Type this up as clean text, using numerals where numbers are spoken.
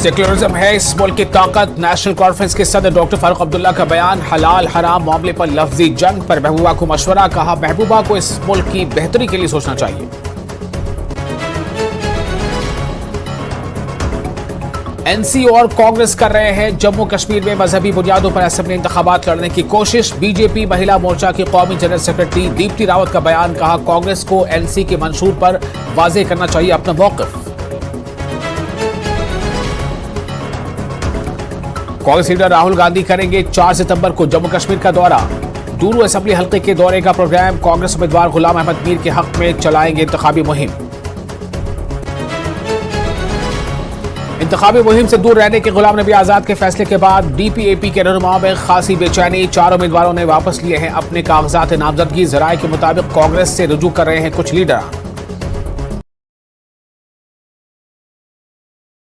Secularism है इस मुल्क की ताकत। नेशनल कॉन्फ्रेंस के सदर डॉक्टर फारूक अब्दुल्ला का बयान। हलाल हराम मामले पर लफ्जी जंग पर महबूबा को मशवरा। कहा महबूबा को इस मुल्क की बेहतरी के लिए सोचना चाहिए। एनसी और कांग्रेस कर रहे हैं जम्मू कश्मीर में मजहबी बुनियादों पर असेंबली इंतखाबात लड़ने की कोशिश। बीजेपी महिला मोर्चा की कौमी जनरल सेक्रेटरी दीप्ति रावत का बयान। कहा कांग्रेस को एनसी के मंशूर पर वाजे करना चाहिए अपना मौक़िफ़। कांग्रेस लीडर राहुल गांधी करेंगे 4 सितंबर को जम्मू कश्मीर का दौरा। डूरू असेंबली हल्के के दौरे का प्रोग्राम। कांग्रेस उम्मीदवार गुलाम अहमद मीर के हक में चलाएंगे इंतखाबी मुहिम। इंतखाबी मुहिम से दूर रहने के गुलाम नबी आजाद के फैसले के बाद डीपीएपी के रहनुमाओं में खासी बेचैनी। 4 उम्मीदवारों ने वापस लिए हैं अपने कागजात नामजदगी। जराये के मुताबिक कांग्रेस से रुजू कर रहे हैं कुछ लीडर।